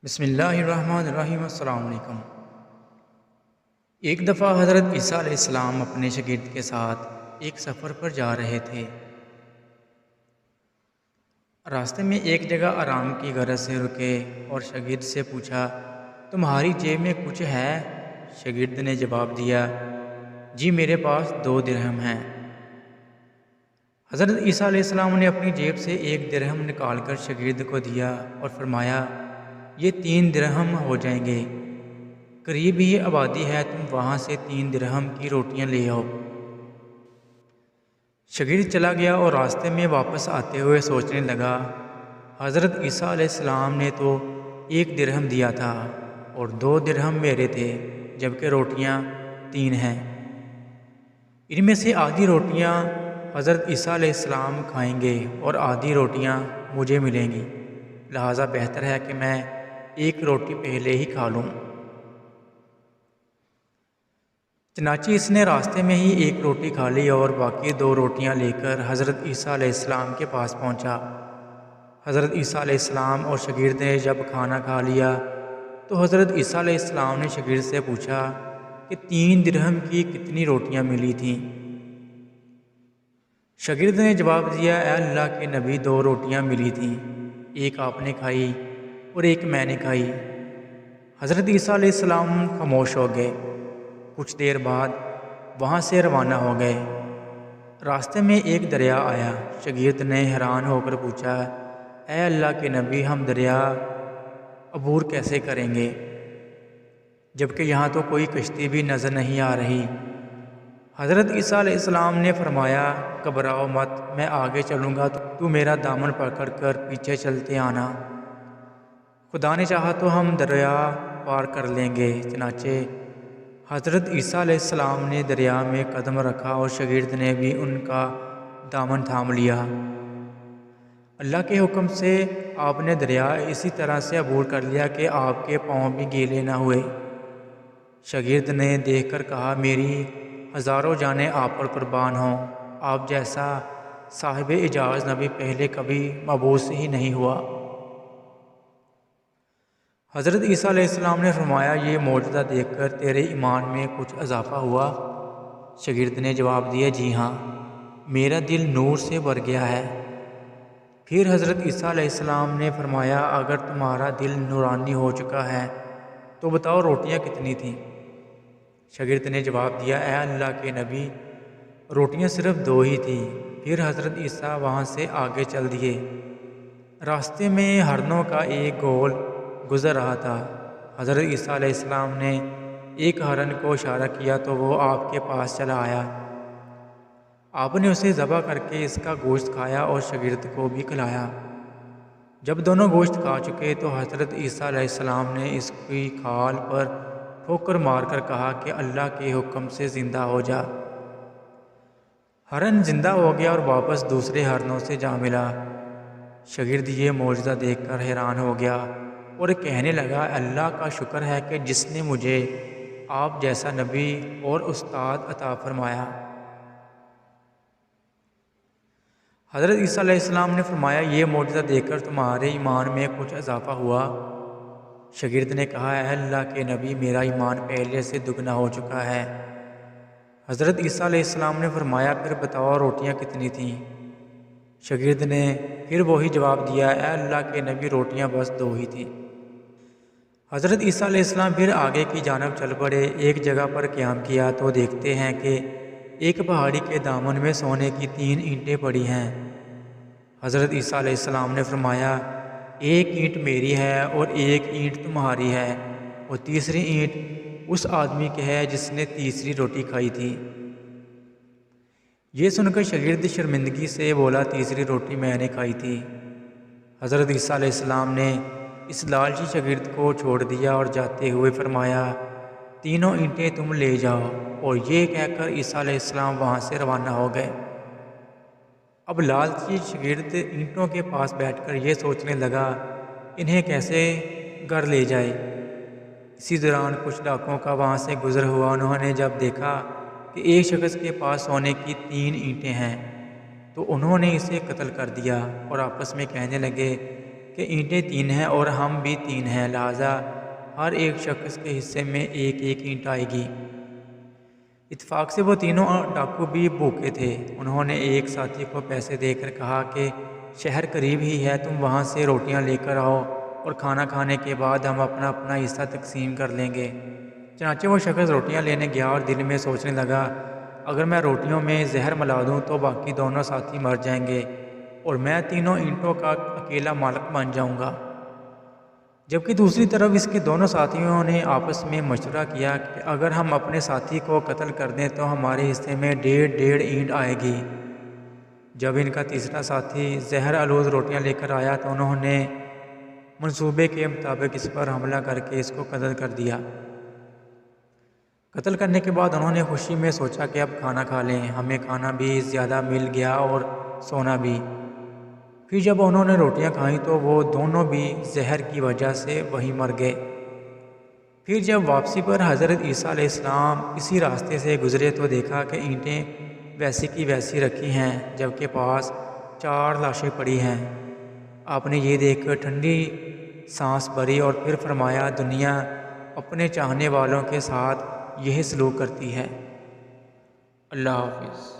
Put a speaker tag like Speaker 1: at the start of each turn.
Speaker 1: بسم اللہ الرحمن الرحیم۔ السلام علیکم۔ ایک دفعہ حضرت عیسیٰ علیہ السلام اپنے شاگرد کے ساتھ ایک سفر پر جا رہے تھے۔ راستے میں ایک جگہ آرام کی غرض سے رکے اور شاگرد سے پوچھا، تمہاری جیب میں کچھ ہے؟ شاگرد نے جواب دیا، جی میرے پاس 2 درہم ہیں۔ حضرت عیسیٰ علیہ السلام نے اپنی جیب سے 1 درہم نکال کر شاگرد کو دیا اور فرمایا، یہ 3 درہم ہو جائیں گے، قریب ہی آبادی ہے، تم وہاں سے 3 درہم کی روٹیاں لے آؤ۔ شاگرد چلا گیا اور راستے میں واپس آتے ہوئے سوچنے لگا، حضرت عیسیٰ علیہ السلام نے تو 1 درہم دیا تھا اور 2 درہم میرے تھے، جبکہ روٹیاں 3 ہیں۔ ان میں سے آدھی روٹیاں حضرت عیسیٰ علیہ السلام کھائیں گے اور آدھی روٹیاں مجھے ملیں گی، لہٰذا بہتر ہے کہ میں 1 روٹی پہلے ہی کھا لوں۔ چنانچہ اس نے راستے میں ہی 1 روٹی کھا لی اور باقی 2 روٹیاں لے کر حضرت عیسیٰ علیہ السلام کے پاس پہنچا۔ حضرت عیسیٰ علیہ السلام اور شاگرد نے جب کھانا کھا لیا تو حضرت عیسیٰ علیہ السلام نے شاگرد سے پوچھا کہ 3 درہم کی کتنی روٹیاں ملی تھیں؟ شاگرد نے جواب دیا، اے اللہ کے نبی، 2 روٹیاں ملی تھیں، 1 آپ نے کھائی اور 1 میں نے کھائی۔ حضرت عیسیٰ علیہ السلام خاموش ہو گئے۔ کچھ دیر بعد وہاں سے روانہ ہو گئے۔ راستے میں ایک دریا آیا۔ شاگرد نے حیران ہو کر پوچھا، اے اللہ کے نبی، ہم دریا عبور کیسے کریں گے، جبکہ یہاں تو کوئی کشتی بھی نظر نہیں آ رہی؟ حضرت عیسیٰ علیہ السلام نے فرمایا، گھبراؤ مت، میں آگے چلوں گا، تو میرا دامن پکڑ کر پیچھے چلتے آنا، خدا نے چاہا تو ہم دریا پار کر لیں گے۔ چنانچہ حضرت عیسیٰ علیہ السلام نے دریا میں قدم رکھا اور شاگرد نے بھی ان کا دامن تھام لیا۔ اللہ کے حکم سے آپ نے دریا اسی طرح سے عبور کر لیا کہ آپ کے پاؤں بھی گیلے نہ ہوئے۔ شاگرد نے دیکھ کر کہا، میری ہزاروں جانیں آپ پر قربان ہوں، آپ جیسا صاحب اعجاز نبی پہلے کبھی مبعوث ہی نہیں ہوا۔ حضرت عیسیٰ علیہ السلام نے فرمایا، یہ معجزہ دیکھ کر تیرے ایمان میں کچھ اضافہ ہوا؟ شاگرد نے جواب دیا، جی ہاں، میرا دل نور سے بھر گیا ہے۔ پھر حضرت عیسیٰ علیہ السلام نے فرمایا، اگر تمہارا دل نورانی ہو چکا ہے تو بتاؤ روٹیاں کتنی تھیں؟ شاگرد نے جواب دیا، اے اللہ کے نبی، روٹیاں صرف 2 ہی تھیں۔ پھر حضرت عیسیٰ وہاں سے آگے چل دیے۔ راستے میں ہرنوں کا ایک گول گزر رہا تھا۔ حضرت عیسیٰ علیہ السلام نے ایک ہرن کو اشارہ کیا تو وہ آپ کے پاس چلا آیا۔ آپ نے اسے ذبح کر کے اس کا گوشت کھایا اور شاگرد کو بھی کھلایا۔ جب دونوں گوشت کھا چکے تو حضرت عیسیٰ علیہ السلام نے اس کی کھال پر ٹھوکر مار کر کہا کہ اللہ کے حکم سے زندہ ہو جا۔ ہرن زندہ ہو گیا اور واپس دوسرے ہرنوں سے جا ملا۔ شاگرد یہ معجزہ دیکھ کر حیران ہو گیا اور کہنے لگا، اللہ کا شکر ہے کہ جس نے مجھے آپ جیسا نبی اور استاد عطا فرمایا۔ حضرت عیسیٰ علیہ السلام نے فرمایا، یہ معجزہ دیکھ کر تمہارے ایمان میں کچھ اضافہ ہوا؟ شاگرد نے کہا، اے اللہ کے نبی، میرا ایمان پہلے سے دگنا ہو چکا ہے۔ حضرت عیسیٰ علیہ السلام نے فرمایا، پھر بتاؤ روٹیاں کتنی تھیں؟ شاگرد نے پھر وہی جواب دیا، اے اللہ کے نبی، روٹیاں بس 2 ہی تھیں۔ حضرت عیسیٰ علیہ السلام پھر آگے کی جانب چل پڑے۔ ایک جگہ پر قیام کیا تو دیکھتے ہیں کہ ایک پہاڑی کے دامن میں سونے کی 3 اینٹیں پڑی ہیں۔ حضرت عیسیٰ علیہ السلام نے فرمایا، 1 اینٹ میری ہے اور 1 اینٹ تمہاری ہے اور تیسری اینٹ اس آدمی کی ہے جس نے تیسری روٹی کھائی تھی۔ یہ سن کر شاگرد شرمندگی سے بولا، تیسری روٹی میں نے کھائی تھی۔ حضرت عیسیٰ علیہ السلام نے اس لالچی شاگرد کو چھوڑ دیا اور جاتے ہوئے فرمایا، 3 اینٹیں تم لے جاؤ، اور یہ کہہ کر عیسیٰ علیہ السلام وہاں سے روانہ ہو گئے۔ اب لالچی شاگرد اینٹوں کے پاس بیٹھ کر یہ سوچنے لگا، انہیں کیسے گھر لے جائے۔ اسی دوران کچھ ڈاکوؤں کا وہاں سے گزر ہوا۔ انہوں نے جب دیکھا کہ ایک شخص کے پاس سونے کی 3 اینٹیں ہیں تو انہوں نے اسے قتل کر دیا اور آپس میں کہنے لگے کہ اینٹیں 3 ہیں اور ہم بھی 3 ہیں، لہٰذا ہر ایک شخص کے حصے میں ایک ایک اینٹ آئے گی۔ اتفاق سے وہ تینوں ڈاکو بھی بھوکے تھے۔ انہوں نے ایک ساتھی کو پیسے دے کر کہا کہ شہر قریب ہی ہے، تم وہاں سے روٹیاں لے کر آؤ اور کھانا کھانے کے بعد ہم اپنا اپنا حصہ تقسیم کر لیں گے۔ چنانچہ وہ شخص روٹیاں لینے گیا اور دل میں سوچنے لگا، اگر میں روٹیوں میں زہر ملا دوں تو باقی دونوں ساتھی مر جائیں گے اور میں تینوں اینٹوں کا اکیلا مالک بن جاؤں گا۔ جبکہ دوسری طرف اس کے دونوں ساتھیوں نے آپس میں مشورہ کیا کہ اگر ہم اپنے ساتھی کو قتل کر دیں تو ہمارے حصے میں 1.5 اینٹ آئے گی۔ جب ان کا تیسرا ساتھی زہر آلود روٹیاں لے کر آیا تو انہوں نے منصوبے کے مطابق اس پر حملہ کر کے اس کو قتل کر دیا۔ قتل کرنے کے بعد انہوں نے خوشی میں سوچا کہ اب کھانا کھا لیں، ہمیں کھانا بھی زیادہ مل گیا اور سونا بھی۔ پھر جب انہوں نے روٹیاں کھائیں تو وہ دونوں بھی زہر کی وجہ سے وہیں مر گئے۔ پھر جب واپسی پر حضرت عیسیٰ علیہ السلام اسی راستے سے گزرے تو دیکھا کہ اینٹیں ویسی کی ویسی رکھی ہیں جبکہ پاس 4 لاشیں پڑی ہیں۔ آپ نے یہ دیکھ کر ٹھنڈی سانس بھری اور پھر فرمایا، دنیا اپنے چاہنے والوں کے ساتھ یہی سلوک کرتی ہے۔ اللہ حافظ۔